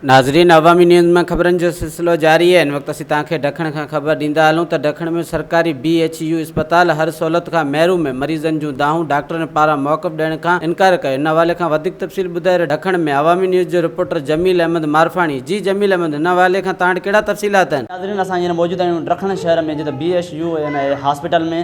नाज़रीन, अवामी न्यूज़ में खबरन जो सिलसिलो जारी है। इन वक्त असीं तव्हांखे ॾखण खां ख़बर ॾींदा हलूं त ॾखण में सरकारी BHU अस्पताल हर सहूलियत खां महरूम है। मरीज़न जूं दाहूं डॉक्टरनि पारां मौक़फ़ ॾियण खां इनकार कयो। इन हवाले खां वधीक तफ़सील ॿुधाए रहियो ॾखण में अवामी न्यूज़ जो रिपोर्टर जमील अहमद मारफाणी। जी जमील अहमद, इन हवाले खां तव्हां वटि कहिड़ा तफ़सीलात आहिनि? नाज़रीन, असां हींअर मौजूदु आहियूं ॾखण शहर में, जिते BHU हॉस्पिटल में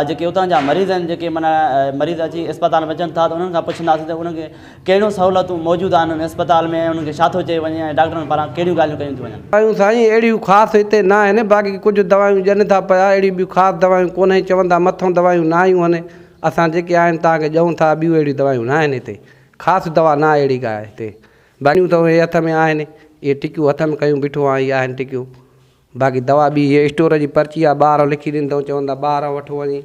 जेके उतां जा मरीज़ आहिनि, जेके माना मरीज़ अची अस्पताल में अचनि था, त उन्हनि खां पुछंदासीं त उन्हनि खे कहिड़ियूं सहूलियतूं मौजूदु आहिनि अस्पताल में, उन्हनि खे छा थो चई वञे ऐं डॉक्टरनि पारां कहिड़ियूं ॻाल्हियूं कयूं थी वञनि। दवायूं साईं अहिड़ियूं ख़ासि हिते न आहिनि, बाक़ी कुझु दवायूं ॾियनि था पिया, अहिड़ी ॿियूं ख़ासि दवायूं कोन्हे। चवंदा मथां दवायूं न आयूं आहिनि, असां जेके आहिनि तव्हांखे ॾियूं था, ॿियूं अहिड़ियूं दवायूं न आहिनि हिते। ख़ासि दवा न अहिड़ी का आहे हिते। बाक़ियूं त उहे हथ में आहिनि, इहे टिकियूं हथ में कयूं बीठो आहे, इहे आहिनि टिकियूं। बाक़ी दवा ॿी इहे स्टोर जी पर्ची आहे, ॿाहिरां लिखी ॾींदो, चवंदा ॿाहिरां वठो वञी।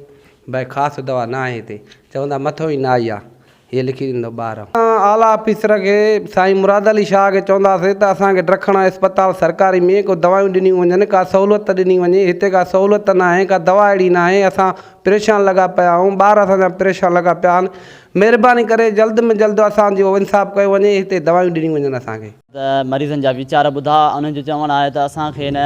भई ख़ासि दवा न आहे हिते, चवंदा मथां ई न आई आहे, ये लिखी ॾींदो ॿाहिरां। आला ऑफिसर खे साईं मुराद अली शाह खे चवंदासीं त असांखे ॾखण अस्पताल सरकारी में को दवायूं ॾिनियूं वञनि, का सहूलियत ॾिनी वञे। हिते का सहूलियत न आहे, का दवा अहिड़ी न आहे। असां परेशान लॻा पिया आहियूं, ॿार असांजा परेशान लॻा पिया आहिनि। महिरबानी करे जल्द में जल्द असांजो इंसाफ़ कयो वञे, हिते दवायूं ॾिनियूं वञनि असांखे। त मरीज़नि जा वीचार ॿुधा, उन्हनि जो चवणु आहे त असांखे हिन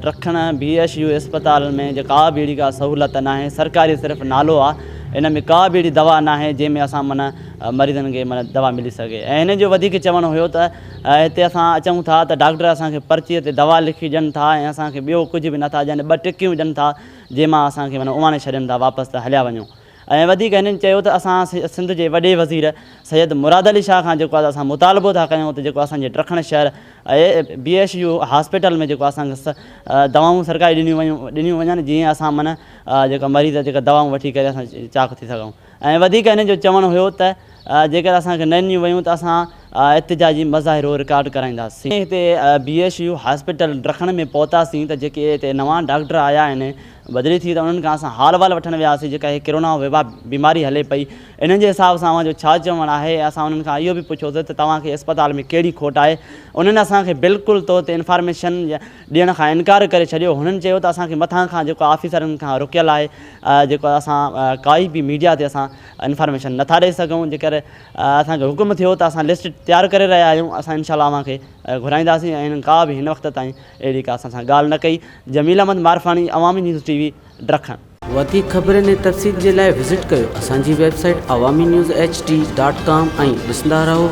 ॾखण BHU अस्पताल में जेका बि अहिड़ी का सहूलियत न आहे, सरकारी सिर्फ़ु नालो आहे। इन में का बि अहिड़ी दवा न आहे जंहिंमें असां माना मरीज़नि खे माना दवा मिली सघे। ऐं हिन जो वधीक चवणु हुयो त हिते असां अचूं था त डॉक्टर असांखे पर्चीअ ते दवा लिखी ॾियनि था ऐं असांखे ॿियो कुझु बि नथा ॾियनि, 2 टिकियूं ॾियनि था, जंहिंमां असांखे माना उमाणे छॾनि था वापसि त हलिया वञूं। ऐं वधीक हिननि चयो त असां सिंध जे वॾे वज़ीर सैयद मुराद अली शाह खां जेको आहे असां मुतालबो था कयूं त जेको असांजे ॾखण शहर BHU हॉस्पिटल में जेको असांखे दवाऊं सरकारी ॾिनियूं वञनि, जीअं असां माना जेका मरीज़ जेका दवाऊं वठी करे असां चाक थी सघूं। ऐं वधीक हिन जो चवणु हुयो त जेकर असांखे न ॾिनियूं वयूं त असां एतिजाजी मज़ाहिरो रिकॉर्ड कराईंदासीं। हिते BHU हॉस्पिटल ॾखण में पहुतासीं त जेके हिते नवां डॉक्टर आया आहिनि, बदिली थी, त उन्हनि खां असां हाल वाल वठणु वियासीं। जेका हीअ कोरोना वबा बीमारी हले पई, इन्हनि जे हिसाब सां जो छा चवणु आहे, असां उन्हनि खां इहो बि पुछियोसीं त तव्हांखे अस्पताल में कहिड़ी खोट आहे। उन्हनि असांखे बिल्कुलु तौर ते इंफॉर्मेशन ॾियण खां इनकार करे छॾियो। हुननि चयो त असांखे मथां खां जेको ऑफिसरनि खां रुकियल आहे, जेको असां काई बि मीडिया ते असां इंफॉर्मेशन नथा ॾेई सघूं। जेकर असांखे हुकुम थियो त असां लिस्ट तयारु करे रहिया आहियूं, असां इनशाअल्लाह अव्हांखे घुराईंदासीं। ऐं हिननि का बि हिन वक़्त ताईं अहिड़ी का असां सां ॻाल्हि न कई। जमील अहमद मारफाणी, अवामी न्यूज़ TV, ॾखण। वधीक ख़बरनि ऐं तफ़सील जे लाइ विज़िट कयो असांजी वेबसाइट awamiNewsHD.com ऐं ॾिसंदा रहो